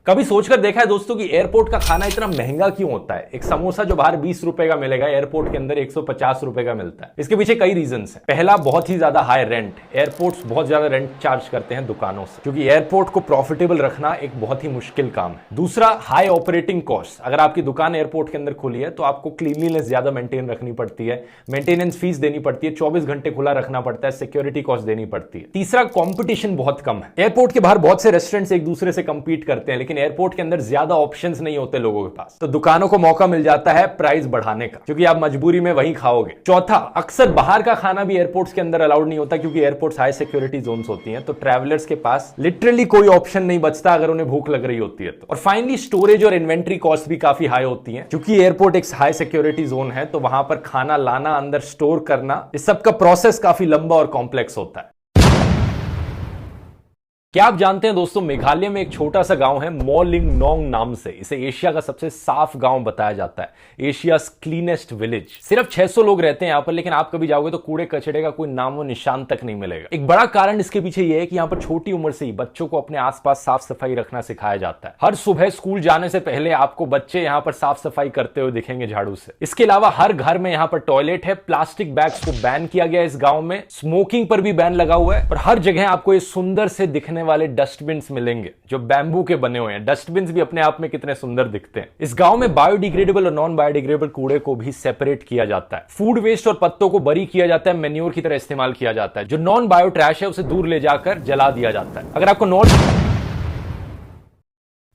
कभी सोचकर देखा है दोस्तों कि एयरपोर्ट का खाना इतना महंगा क्यों होता है? एक समोसा जो बाहर 20 रुपए का मिलेगा, एयरपोर्ट के अंदर 150 रुपए का मिलता है। इसके पीछे कई रीजंस हैं। पहला, बहुत ही ज्यादा हाई रेंट। एयरपोर्ट्स बहुत ज्यादा रेंट चार्ज करते हैं दुकानों से, क्योंकि एयरपोर्ट को प्रॉफिटेबल रखना एक बहुत ही मुश्किल काम है। दूसरा, हाई ऑपरेटिंग कॉस्ट। अगर आपकी दुकान एयरपोर्ट के अंदर खुली है तो आपको क्लीनलीनेस ज्यादा मेंटेन रखनी पड़ती है, मेंटेनेंस फीस देनी पड़ती है, 24 घंटे खुला रखना पड़ता है, सिक्योरिटी कॉस्ट देनी पड़ती है। तीसरा, कॉम्पिटिशन बहुत कम है। एयरपोर्ट के बाहर बहुत से रेस्टोरेंट्स एक दूसरे से कंपीट करते हैं, लेकिन एयरपोर्ट के अंदर ज्यादा ऑप्शंस नहीं होते लोगों के पास, तो दुकानों को मौका मिल जाता है प्राइस बढ़ाने का, क्योंकि आप मजबूरी में वहीं खाओगे। चौथा, अक्सर बाहर का खाना भी एयरपोर्ट्स के अंदर अलाउड नहीं होता, क्योंकि एयरपोर्ट्स हाई सिक्योरिटी जोन्स होती हैं, तो ट्रैवलर्स के पास लिटरली कोई ऑप्शन नहीं बचता अगर उन्हें भूख लग रही होती है तो। और फाइनली, स्टोरेज और इन्वेंट्री कॉस्ट भी काफी हाई होती है, क्योंकि एयरपोर्ट एक हाई सिक्योरिटी जोन है, तो वहां पर खाना लाना, अंदर स्टोर करना, इस सब का प्रोसेस काफी लंबा और कॉम्प्लेक्स होता है। क्या आप जानते हैं दोस्तों, मेघालय में एक छोटा सा गांव है मो लिंग नोंग नाम से। इसे एशिया का सबसे साफ गांव बताया जाता है, एशियाज क्लीनेस्ट विलेज। सिर्फ 600 लोग रहते हैं यहां पर, लेकिन आप कभी जाओगे तो कूड़े कचड़े का कोई नामो निशान तक नहीं मिलेगा। एक बड़ा कारण इसके पीछे यह है कि यहां पर छोटी उम्र से ही बच्चों को अपने आसपास साफ सफाई रखना सिखाया जाता है। हर सुबह स्कूल जाने से पहले आपको बच्चे यहां पर साफ सफाई करते हुए दिखेंगे झाड़ू से। इसके अलावा हर घर में यहां पर टॉयलेट है। प्लास्टिक बैग्स को बैन किया गया इस गांव में। स्मोकिंग पर भी बैन लगा हुआ है। और हर जगह आपको ये सुंदर से दिखने वाले डस्टबिन मिलेंगे जो बैम्बू के बने हुए हैं। डस्टबिन भी अपने आप में कितने सुंदर दिखते हैं। इस गांव में बायोडिग्रेडेबल और नॉन बायोडिग्रेडेबल कूड़े को भी सेपरेट किया जाता है। फूड वेस्ट और पत्तों को बरी किया जाता है, मैन्योर की तरह इस्तेमाल किया जाता है। जो नॉन बायो ट्रैश है उसे दूर ले जाकर जला दिया जाता है। अगर आपको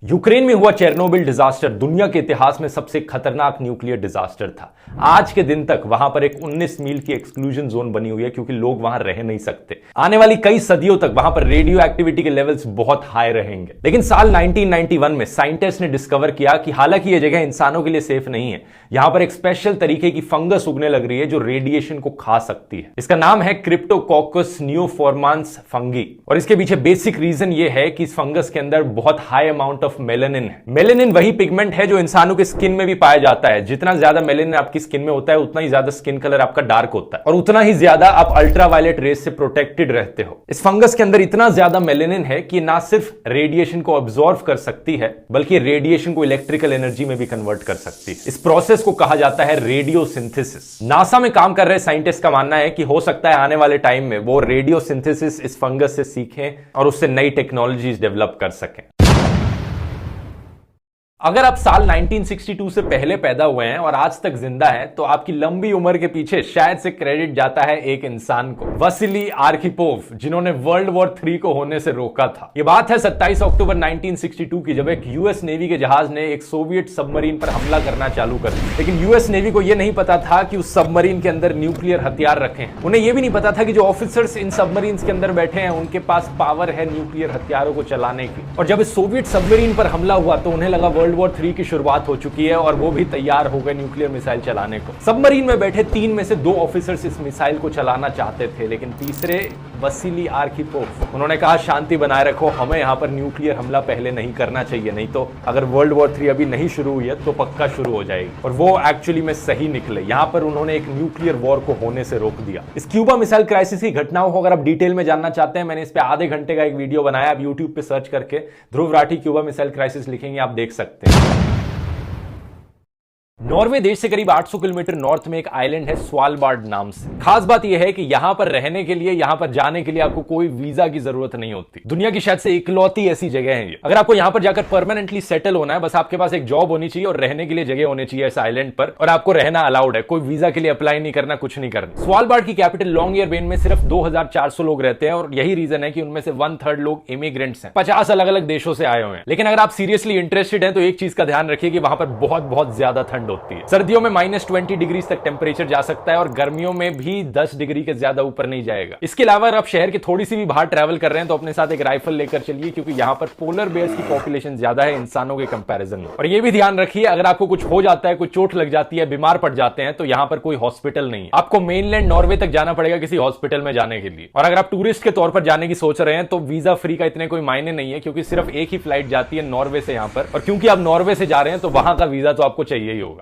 यूक्रेन में हुआ चेरनोबिल डिजास्टर दुनिया के इतिहास में सबसे खतरनाक न्यूक्लियर डिजास्टर था। आज के दिन तक वहां पर एक 19 मील की एक्सक्लूजन जोन बनी हुई है, क्योंकि लोग वहां रह नहीं सकते। आने वाली कई सदियों तक वहां पर रेडियो एक्टिविटी के लेवल्स बहुत हाई रहेंगे। लेकिन साल 1991 में साइंटिस्ट ने डिस्कवर किया कि हालांकि यह जगह इंसानों के लिए सेफ नहीं है, यहां पर एक स्पेशल तरीके की फंगस उगने लग रही है जो रेडिएशन को खा सकती है। इसका नाम है क्रिप्टोकोकस नियोफॉर्मांस फंगी। और इसके पीछे बेसिक रीजन यह है कि इस फंगस के अंदर बहुत हाई अमाउंट ऑफ मेलेनिन है। मेलेनिन वही पिगमेंट है जो इंसानों के स्किन में भी पाया जाता है। जितना ज्यादा मेलेनिन आपकी स्किन में होता है, उतना ही ज्यादा स्किन कलर आपका डार्क होता है, और उतना ही ज्यादा आप अल्ट्रावायलेट रेस से प्रोटेक्टेड रहते हो। इस फंगस के अंदर इतना ज्यादा मेलेनिन है कि ना सिर्फ रेडिएशन को ऑब्जॉर्व कर सकती है, बल्कि रेडिएशन को इलेक्ट्रिकल एनर्जी में भी कन्वर्ट कर सकती है। इस प्रोसेस को कहा जाता है रेडियोसिंथेसिस। नासा में काम कर रहे साइंटिस्ट का मानना है कि हो सकता है आने वाले टाइम में वो रेडियोसिंथेसिस इस फंगस से सीखें और उससे नई टेक्नोलॉजीज डेवलप कर सकें। अगर आप साल 1962 से पहले पैदा हुए हैं और आज तक जिंदा हैं, तो आपकी लंबी उम्र के पीछे शायद से क्रेडिट जाता है एक इंसान को, वसीली आर्खिपोव, जिन्होंने वर्ल्ड वॉर 3 को होने से रोका था। यह बात है 27 अक्टूबर 1962 की, जब एक यूएस नेवी के जहाज ने एक सोवियत सबमरीन पर हमला करना चालू कर दिया। लेकिन यूएस नेवी को यह नहीं पता था कि उस सबमरीन के अंदर न्यूक्लियर हथियार रखे हैं। उन्हें यह भी नहीं पता था कि जो ऑफिसर्स इन सबमरीन के अंदर बैठे हैं उनके पास पावर है न्यूक्लियर हथियारों को चलाने की। और जब इस सोवियत सबमरीन पर हमला हुआ तो उन्हें लगा वर्ल्ड वॉर 3 की शुरुआत हो चुकी है और वो भी तैयार हो गए न्यूक्लियर मिसाइल चलाने को। सबमरीन में बैठे 3 में से 2 ऑफिसर्स इस मिसाइल को चलाना चाहते थे, लेकिन तीसरे वसीली आर्खिपोव, उन्होंने कहा शांति बनाए रखो, हमें यहां पर न्यूक्लियर हमला पहले नहीं करना चाहिए, नहीं तो अगर वर्ल्ड वॉर 3 अभी नहीं शुरू हुई है तो पक्का शुरू हो जाएगी। और वो एक्चुअली में सही निकले। यहां पर उन्होंने एक न्यूक्लियर वॉर को होने से रोक दिया। इस क्यूबा मिसाइल क्राइसिस की घटनाओं को अगर आप डिटेल में जानना चाहते हैं, मैंने इस पे आधे घंटे का एक वीडियो बनाया। आप यूट्यूब पे सर्च करके Dhruv Rathee Cuba missile crisis लिखेंगे, आप देख सकते हैं। नॉर्वे देश से करीब 800 किलोमीटर नॉर्थ में एक आइलैंड है स्वालबार्ड नाम से। खास बात यह है कि यहां पर रहने के लिए, यहां पर जाने के लिए आपको कोई वीजा की जरूरत नहीं होती। दुनिया की शायद से इकलौती ऐसी जगह है ये। अगर आपको यहां पर जाकर परमानेंटली सेटल होना है, बस आपके पास एक जॉब होनी चाहिए और रहने के लिए जगह होनी चाहिए इस आइलैंड पर, और आपको रहना अलाउड है। कोई वीजा के लिए अप्लाई नहीं करना, कुछ नहीं करना। स्वालबार्ड की कैपिटल लॉन्गयरबेन में सिर्फ 2400 लोग रहते हैं, और यही रीजन है कि उनमें से 1/3 लोग इमिग्रेंट्स हैं। 50 अलग अलग देशों से आए हुए हैं। लेकिन अगर आप सीरियसली इंटरेस्टेड हैं तो एक चीज का ध्यान रखिए कि वहां पर बहुत ज्यादा ठंड होती है। सर्दियों में -20 डिग्री तक टेम्परेचर जा सकता है, और गर्मियों में भी 10 डिग्री के ज्यादा ऊपर नहीं जाएगा। इसके अलावा अगर आप शहर के थोड़ी सी भी बाहर ट्रैवल कर रहे हैं तो अपने साथ एक राइफल लेकर चलिए, क्योंकि यहां पर पोलर बेयर्स की पॉपुलेशन ज्यादा है इंसानों के कंपैरिजन में। और ये भी ध्यान रखिए, अगर आपको कुछ हो जाता है, कोई चोट लग जाती है, बीमार पड़ जाते हैं, तो यहां पर कोई हॉस्पिटल नहीं है। आपको मेनलैंड नॉर्वे तक जाना पड़ेगा किसी हॉस्पिटल में जाने के लिए। और अगर आप टूरिस्ट के तौर पर जाने की सोच रहे हैं तो वीजा फ्री का इतने कोई मायने नहीं है, क्योंकि सिर्फ एक ही फ्लाइट जाती है नॉर्वे से यहां पर, और क्योंकि आप नॉर्वे से जा रहे हैं तो वहां का वीजा तो आपको चाहिए ही होगा।